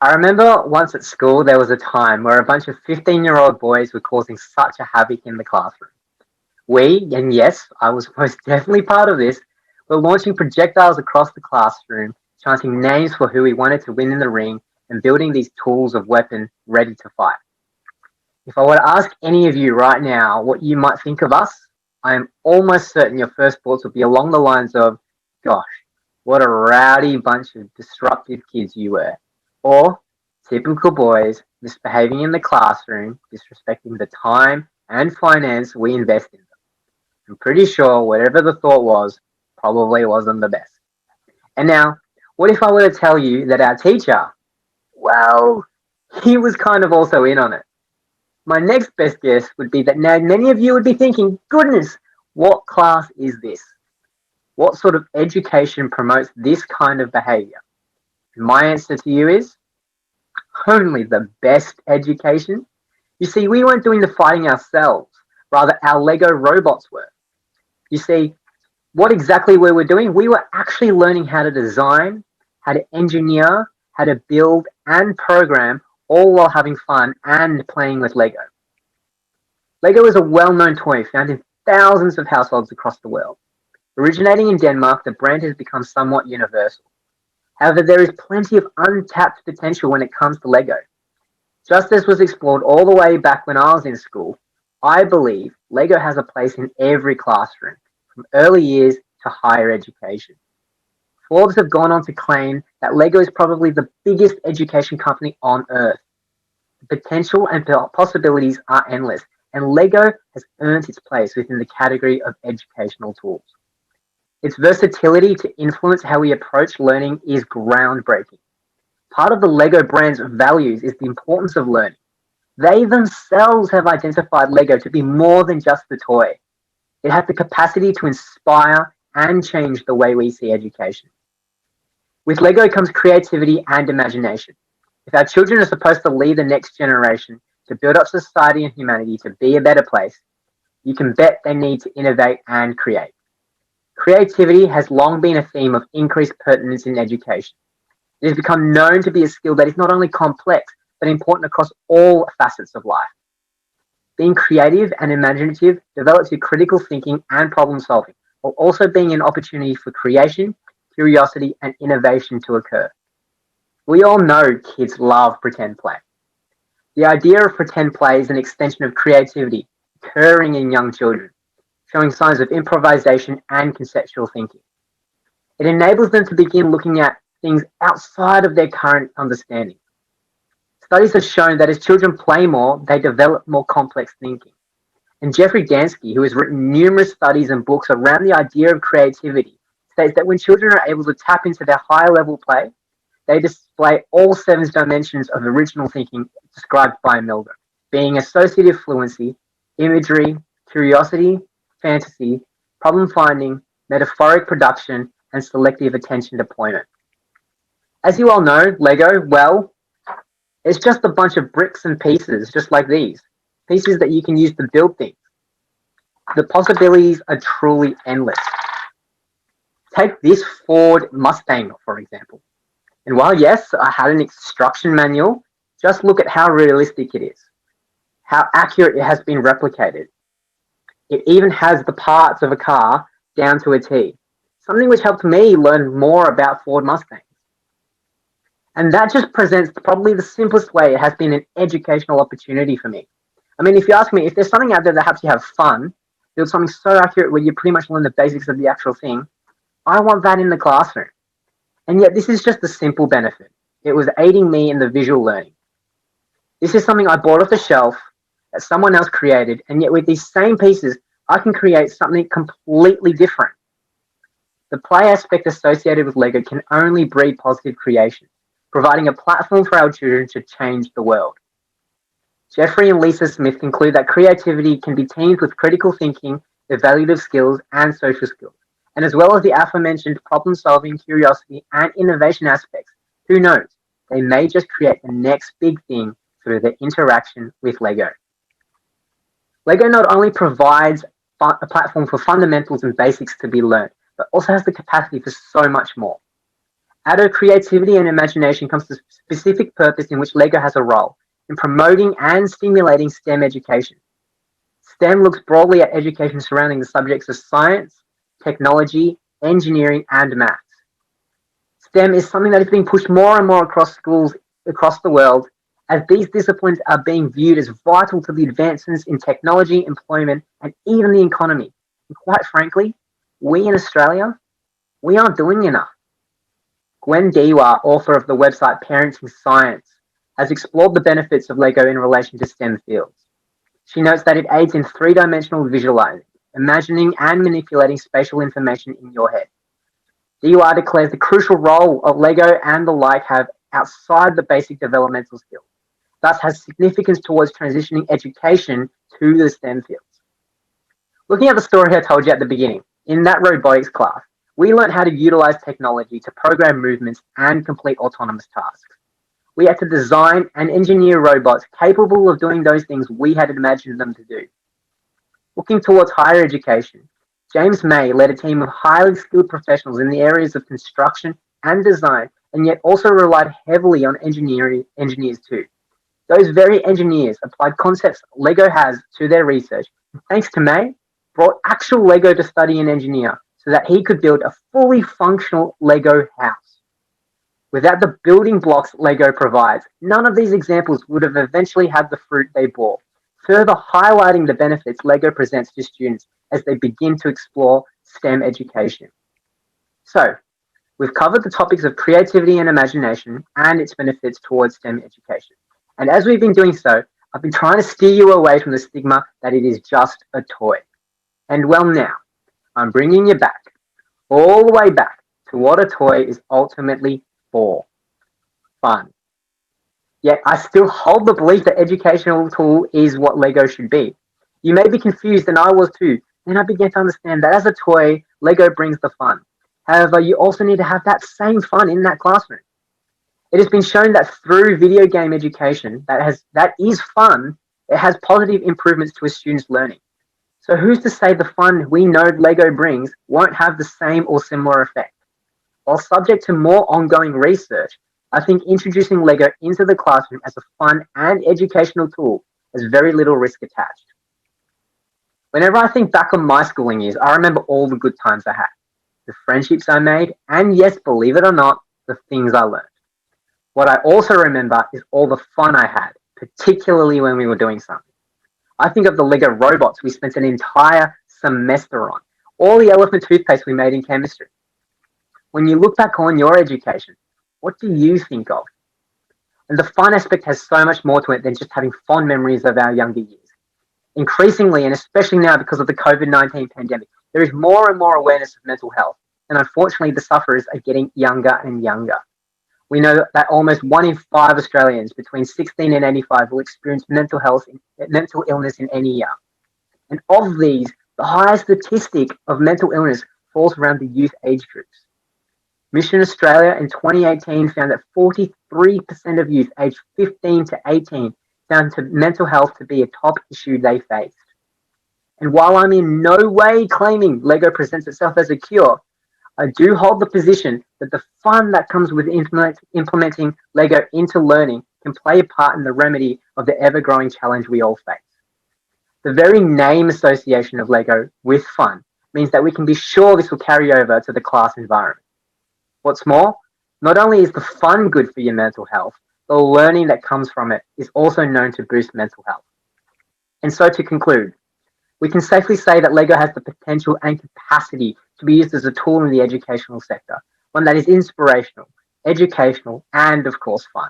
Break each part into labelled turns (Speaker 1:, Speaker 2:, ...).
Speaker 1: I remember once at school there was a time where a bunch of 15-year-old boys were causing such a havoc in the classroom. We, and yes, I was most definitely part of this, were launching projectiles across the classroom, chanting names for who we wanted to win in the ring, and building these tools of weapon ready to fight. If I were to ask any of you right now what you might think of us, I am almost certain your first thoughts would be along the lines of, gosh, what a rowdy bunch of disruptive kids you were. Or, typical boys misbehaving in the classroom, disrespecting the time and finance we invest in them. I'm pretty sure whatever the thought was probably wasn't the best. And now, what if I were to tell you that our teacher, well, he was kind of also in on it? My next best guess would be that now many of you would be thinking, goodness, what class is this? What sort of education promotes this kind of behavior? My answer to you is only the best education. You see, we weren't doing the fighting ourselves, rather, our Lego robots were. You see, what exactly we were doing? We were actually learning how to design, how to engineer, how to build and program, all while having fun and playing with Lego. Lego is a well known toy found in thousands of households across the world. Originating in Denmark, the brand has become somewhat universal. However, there is plenty of untapped potential when it comes to Lego. Just as was explored all the way back when I was in school, I believe Lego has a place in every classroom, from early years to higher education. Forbes have gone on to claim that Lego is probably the biggest education company on earth. The potential and possibilities are endless, and Lego has earned its place within the category of educational tools. Its versatility to influence how we approach learning is groundbreaking. Part of the Lego brand's values is the importance of learning. They themselves have identified Lego to be more than just a toy. It has the capacity to inspire and change the way we see education. With Lego comes creativity and imagination. If our children are supposed to lead the next generation to build up society and humanity to be a better place, you can bet they need to innovate and create. Creativity has long been a theme of increased pertinence in education. It has become known to be a skill that is not only complex, but important across all facets of life. Being creative and imaginative develops your critical thinking and problem solving, while also being an opportunity for creation, curiosity, and innovation to occur. We all know kids love pretend play. The idea of pretend play is an extension of creativity occurring in young children, showing signs of improvisation and conceptual thinking. It enables them to begin looking at things outside of their current understanding. Studies have shown that as children play more, they develop more complex thinking. And Jeffrey Gansky, who has written numerous studies and books around the idea of creativity, states that when children are able to tap into their higher level play, they display all seven dimensions of original thinking described by Milgram, being associative fluency, imagery, curiosity, fantasy, problem finding, metaphoric production, and selective attention deployment. As you all know, Lego, well, it's just a bunch of bricks and pieces, just like these. Pieces that you can use to build things. The possibilities are truly endless. Take this Ford Mustang, for example. And while, yes, I had an instruction manual, just look at how realistic it is, how accurate it has been replicated. It even has the parts of a car down to a T, something which helped me learn more about Ford Mustangs. And that just presents probably the simplest way it has been an educational opportunity for me. I mean, if you ask me, if there's something out there that helps you have fun, build something so accurate where you pretty much learn the basics of the actual thing, I want that in the classroom. And yet this is just a simple benefit. It was aiding me in the visual learning. This is something I bought off the shelf that someone else created, and yet with these same pieces, I can create something completely different. The play aspect associated with Lego can only breed positive creation, providing a platform for our children to change the world. Jeffrey and Lisa Smith conclude that creativity can be teamed with critical thinking, evaluative skills, and social skills. And as well as the aforementioned problem solving, curiosity, and innovation aspects, who knows, they may just create the next big thing through their interaction with Lego. Lego not only provides a platform for fundamentals and basics to be learned, but also has the capacity for so much more. Out of creativity and imagination comes the specific purpose in which LEGO has a role in promoting and stimulating STEM education. STEM looks broadly at education surrounding the subjects of science, technology, engineering, and maths. STEM is something that is being pushed more and more across schools across the world as these disciplines are being viewed as vital to the advancements in technology, employment, and even the economy. And quite frankly, we in Australia, we aren't doing enough. Gwen Diwa, author of the website Parenting Science, has explored the benefits of LEGO in relation to STEM fields. She notes that it aids in three-dimensional visualizing, imagining and manipulating spatial information in your head. Diwa declares the crucial role of LEGO and the like have outside the basic developmental skills, thus has significance towards transitioning education to the STEM fields. Looking at the story I told you at the beginning, in that robotics class, we learned how to utilize technology to program movements and complete autonomous tasks. We had to design and engineer robots capable of doing those things we had imagined them to do. Looking towards higher education, James May led a team of highly skilled professionals in the areas of construction and design, and yet also relied heavily on engineers too. Those very engineers applied concepts LEGO has to their research, and thanks to May, brought actual LEGO to study and engineer so that he could build a fully functional LEGO house. Without the building blocks LEGO provides, none of these examples would have eventually had the fruit they bore, further highlighting the benefits LEGO presents to students as they begin to explore STEM education. So, we've covered the topics of creativity and imagination and its benefits towards STEM education. And as we've been doing so, I've been trying to steer you away from the stigma that it is just a toy. And well, now, I'm bringing you back, all the way back, to what a toy is ultimately for: fun. Yet I still hold the belief that educational tool is what LEGO should be. You may be confused, and I was too. Then I began to understand that as a toy, LEGO brings the fun. However, you also need to have that same fun in that classroom. It has been shown that through video game education that is fun, it has positive improvements to a student's learning. So who's to say the fun we know LEGO brings won't have the same or similar effect? While subject to more ongoing research, I think introducing LEGO into the classroom as a fun and educational tool has very little risk attached. Whenever I think back on my schooling years, I remember all the good times I had, the friendships I made, and yes, believe it or not, the things I learned. What I also remember is all the fun I had, particularly when we were doing something. I think of the LEGO robots we spent an entire semester on, or the elephant toothpaste we made in chemistry. When you look back on your education, what do you think of? And the fun aspect has so much more to it than just having fond memories of our younger years. Increasingly, and especially now because of the COVID-19 pandemic, there is more and more awareness of mental health, and unfortunately the sufferers are getting younger and younger. We know that almost 1 in 5 Australians between 16 and 85 will experience mental illness in any year. And of these, the highest statistic of mental illness falls around the youth age groups. Mission Australia in 2018 found that 43% of youth aged 15 to 18 found mental health to be a top issue they faced. And while I'm in no way claiming LEGO presents itself as a cure, I do hold the position that the fun that comes with implementing LEGO into learning can play a part in the remedy of the ever-growing challenge we all face. The very name association of LEGO with fun means that we can be sure this will carry over to the class environment. What's more, not only is the fun good for your mental health, the learning that comes from it is also known to boost mental health. And so to conclude, we can safely say that LEGO has the potential and capacity to be used as a tool in the educational sector, one that is inspirational, educational, and of course fun.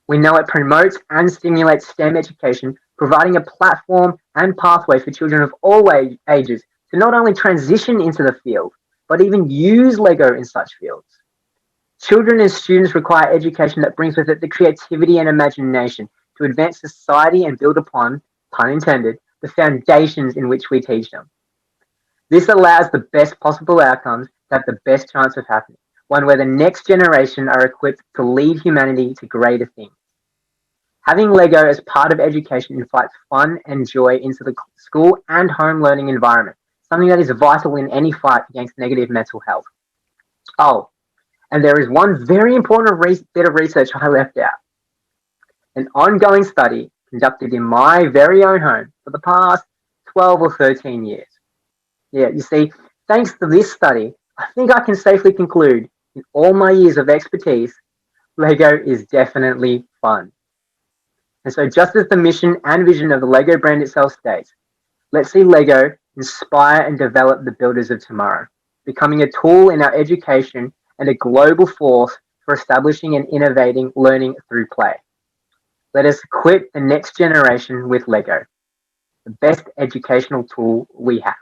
Speaker 1: We know it promotes and stimulates STEM education, providing a platform and pathway for children of all ages to not only transition into the field, but even use LEGO in such fields. Children and students require education that brings with it the creativity and imagination to advance society and build upon, pun intended, the foundations in which we teach them. This allows the best possible outcomes to have the best chance of happening, one where the next generation are equipped to lead humanity to greater things. Having LEGO as part of education invites fun and joy into the school and home learning environment, something that is vital in any fight against negative mental health. Oh, And there is one very important bit of research I left out. An ongoing study conducted in my very own home for the past 12 or 13 years. Yeah, you see, thanks to this study, I think I can safely conclude in all my years of expertise, Lego is definitely fun. And so just as the mission and vision of the Lego brand itself states, let's see Lego inspire and develop the builders of tomorrow, becoming a tool in our education and a global force for establishing and innovating learning through play. Let us equip the next generation with Lego, the best educational tool we have.